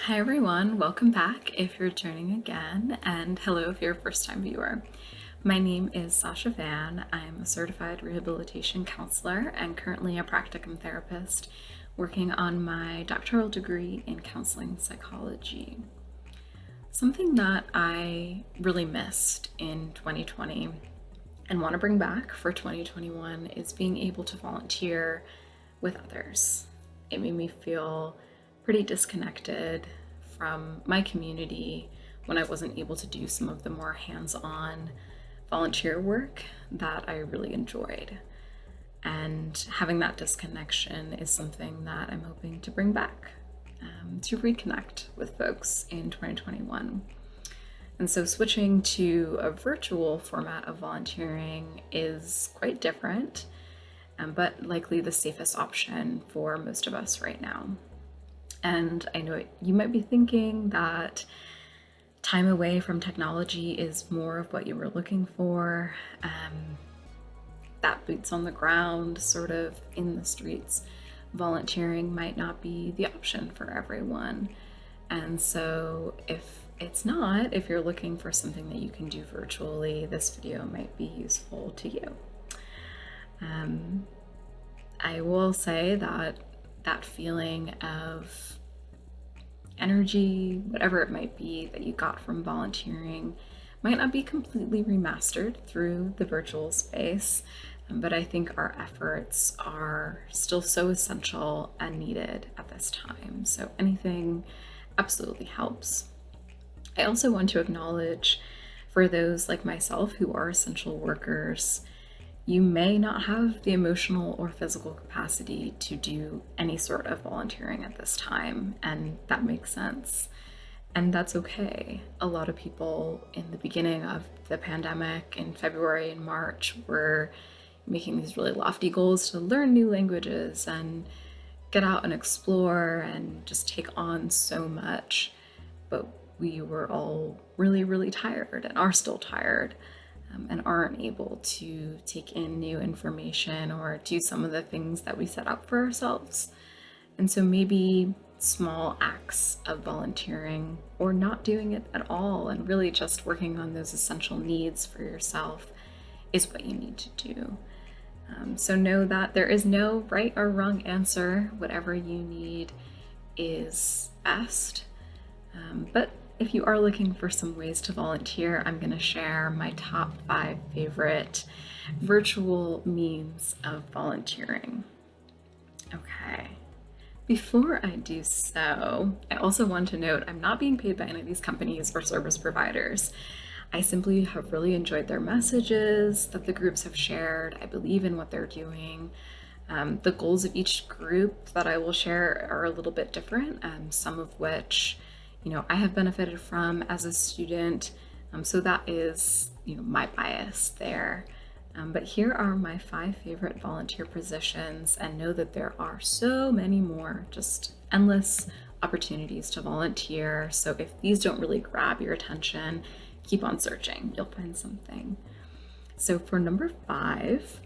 Hi everyone, welcome back if you're joining again, and hello if you're a first-time viewer. My name is Sasa Vann. I'm a certified rehabilitation counselor and currently a practicum therapist working on my doctoral degree in counseling psychology. Something that I really missed in 2020 and want to bring back for 2021 is being able to volunteer with others. It made me feel pretty disconnected from my community when I wasn't able to do some of the more hands-on volunteer work that I really enjoyed. And having that disconnection is something that I'm hoping to bring back, to reconnect with folks in 2021. And so switching to a virtual format of volunteering is quite different, but likely the safest option for most of us right now. And I know you might be thinking that time away from technology is more of what you were looking for. That boots on the ground, sort of in the streets, volunteering might not be the option for everyone. And so if you're looking for something that you can do virtually, this video might be useful to you. I will say that that feeling of energy, whatever it might be that you got from volunteering, might not be completely remastered through the virtual space, but I think our efforts are still so essential and needed at this time. So anything absolutely helps. I also want to acknowledge for those like myself who are essential workers, you may not have the emotional or physical capacity to do any sort of volunteering at this time, and that makes sense. And that's okay. A lot of people in the beginning of the pandemic in February and March were making these really lofty goals to learn new languages and get out and explore and just take on so much. But we were all really, really tired and are still tired. And aren't able to take in new information or do some of the things that we set up for ourselves. And so maybe small acts of volunteering or not doing it at all and really just working on those essential needs for yourself is what you need to do. So know that there is no right or wrong answer. Whatever you need is best. But if you are looking for some ways to volunteer, I'm going to share my top 5 favorite virtual means of volunteering. Okay. Before I do so, I also want to note I'm not being paid by any of these companies or service providers. I simply have really enjoyed their messages that the groups have shared. I believe in what they're doing. The goals of each group that I will share are a little bit different, some of which I have benefited from as a student. So that is, my bias there. But here are my 5 favorite volunteer positions, and know that there are so many more, just endless opportunities to volunteer. So if these don't really grab your attention, keep on searching. You'll find something. So for number 5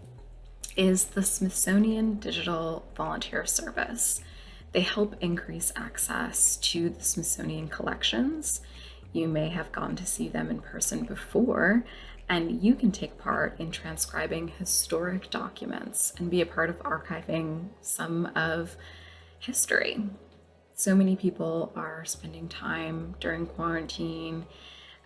is the Smithsonian Digital Volunteer Service. They help increase access to the Smithsonian collections. You may have gone to see them in person before, and you can take part in transcribing historic documents and be a part of archiving some of history. So many people are spending time during quarantine,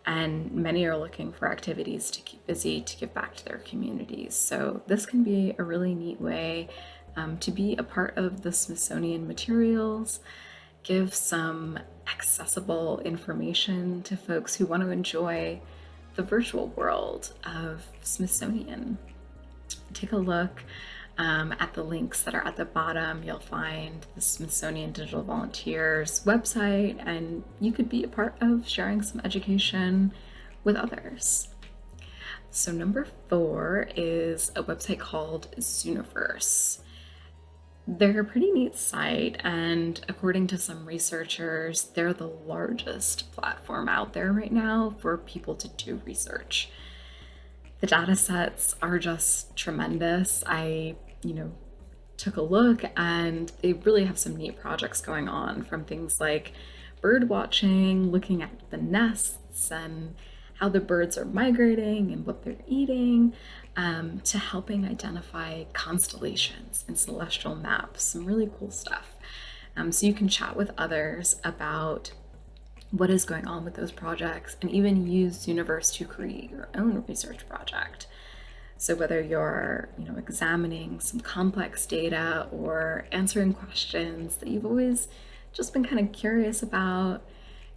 and many are looking for activities to keep busy to give back to their communities. So this can be a really neat way to be a part of the Smithsonian materials, give some accessible information to folks who want to enjoy the virtual world of Smithsonian. Take a look at the links that are at the bottom. You'll find the Smithsonian Digital Volunteers website, and you could be a part of sharing some education with others. So number 4 is a website called Zuniverse. They're a pretty neat site, and according to some researchers, they're the largest platform out there right now for people to do research. The data sets are just tremendous. I, took a look, and they really have some neat projects going on, from things like bird watching, looking at the nests and how the birds are migrating and what they're eating, to helping identify constellations and celestial maps, some really cool stuff. So you can chat with others about what is going on with those projects and even use Zuniverse to create your own research project. So whether you're, examining some complex data or answering questions that you've always just been kind of curious about,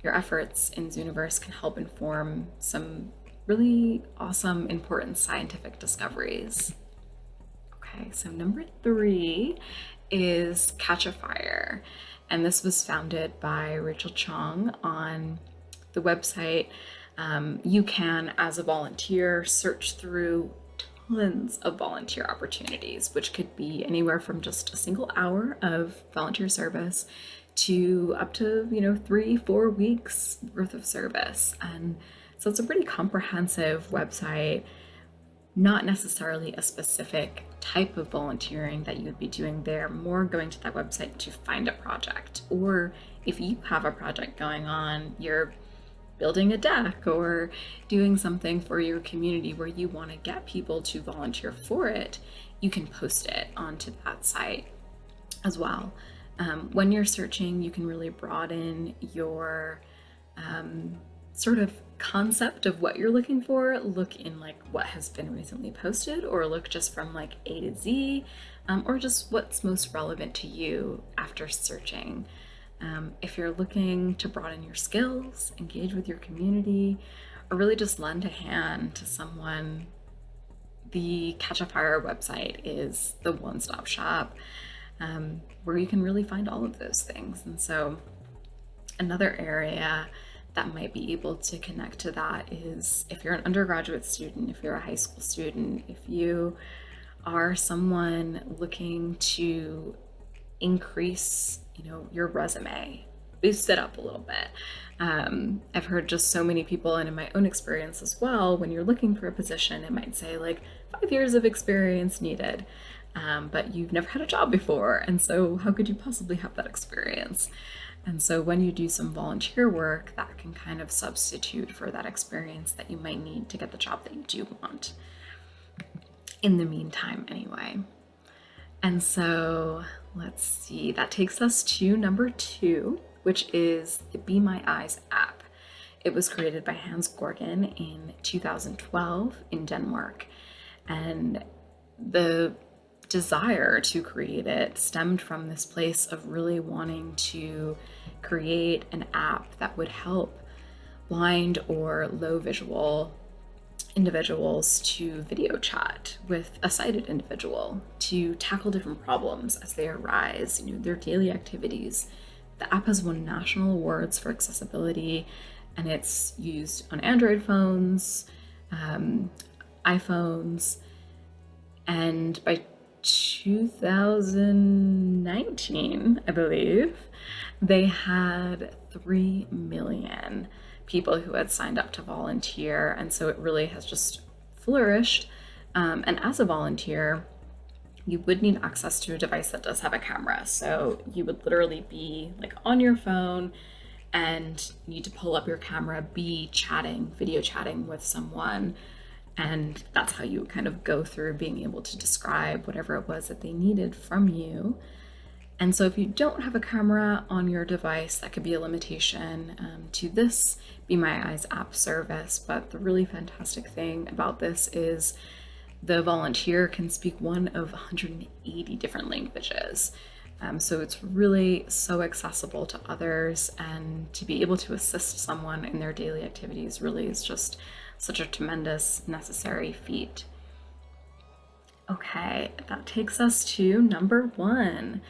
your efforts in Zuniverse can help inform some really awesome, important scientific discoveries. Okay, so number 3 is CatchAFire. And this was founded by Rachel Chong on the website. You can, as a volunteer, search through tons of volunteer opportunities, which could be anywhere from just a single hour of volunteer service to up to 3-4 weeks worth of service. And so it's a pretty comprehensive website, not necessarily a specific type of volunteering that you would be doing there, more going to that website to find a project. Or if you have a project going on, you're building a deck or doing something for your community where you want to get people to volunteer for it, you can post it onto that site as well. When you're searching, you can really broaden your sort of concept of what you're looking for. Look in like what has been recently posted, or look just from like A to Z, or just what's most relevant to you after searching. If you're looking to broaden your skills, engage with your community, or really just lend a hand to someone, the CatchAFire website is the one-stop shop where you can really find all of those things. And so another area that might be able to connect to that is if you're an undergraduate student, if you're a high school student, if you are someone looking to increase, your resume, boost it up a little bit. I've heard just so many people, and in my own experience as well, when you're looking for a position, it might say like 5 years of experience needed, but you've never had a job before. And so how could you possibly have that experience? And so when you do some volunteer work, that can kind of substitute for that experience that you might need to get the job that you do want. In the meantime, anyway. And so let's see, that takes us to number 2, which is the BeMyEyes app. It was created by Hans Gorgen in 2012 in Denmark. And the desire to create it stemmed from this place of really wanting to create an app that would help blind or low visual individuals to video chat with a sighted individual to tackle different problems as they arise, their daily activities. The app has won national awards for accessibility, and it's used on Android phones, iPhones, and by 2019, I believe, they had 3 million people who had signed up to volunteer. And so it really has just flourished. And as a volunteer, you would need access to a device that does have a camera. So you would literally be like on your phone and need to pull up your camera, be chatting, video chatting with someone. And that's how you kind of go through being able to describe whatever it was that they needed from you. And so if you don't have a camera on your device, that could be a limitation to this BeMyEyes app service. But the really fantastic thing about this is the volunteer can speak one of 180 different languages. So it's really so accessible to others, and to be able to assist someone in their daily activities really is just such a tremendous necessary feat. Okay, that takes us to number 1.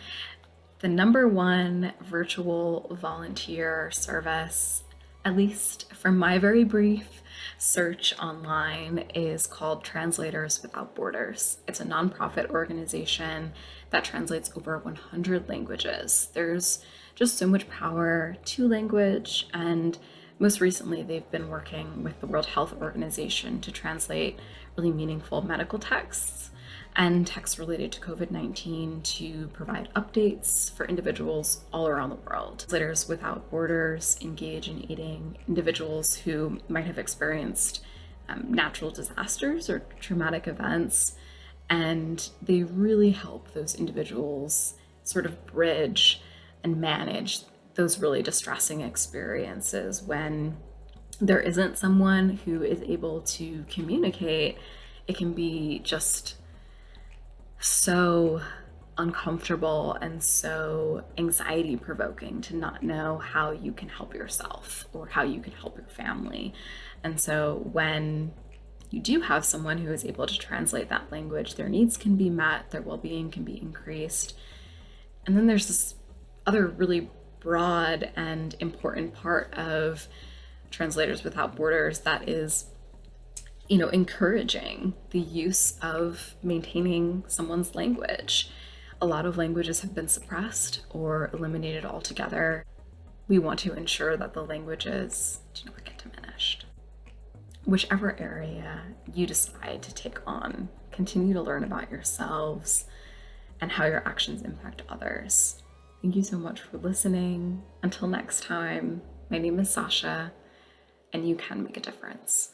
The number 1 virtual volunteer service, at least from my very brief search online, is called Translators Without Borders. It's a nonprofit organization that translates over 100 languages. There's just so much power to language, and most recently they've been working with the World Health Organization to translate really meaningful medical texts. and texts related to COVID-19 to provide updates for individuals all around the world. Translators Without Borders engage in aiding individuals who might have experienced natural disasters or traumatic events, and they really help those individuals sort of bridge and manage those really distressing experiences when there isn't someone who is able to communicate. It can be just so uncomfortable and so anxiety provoking to not know how you can help yourself or how you can help your family. And so when you do have someone who is able to translate that language, their needs can be met, their well-being can be increased. And then there's this other really broad and important part of Translators Without Borders that is, encouraging the use of maintaining someone's language. A lot of languages have been suppressed or eliminated altogether. We want to ensure that the languages do not get diminished. Whichever area you decide to take on, continue to learn about yourselves and how your actions impact others. Thank you so much for listening. Until next time, my name is Sasha, and you can make a difference.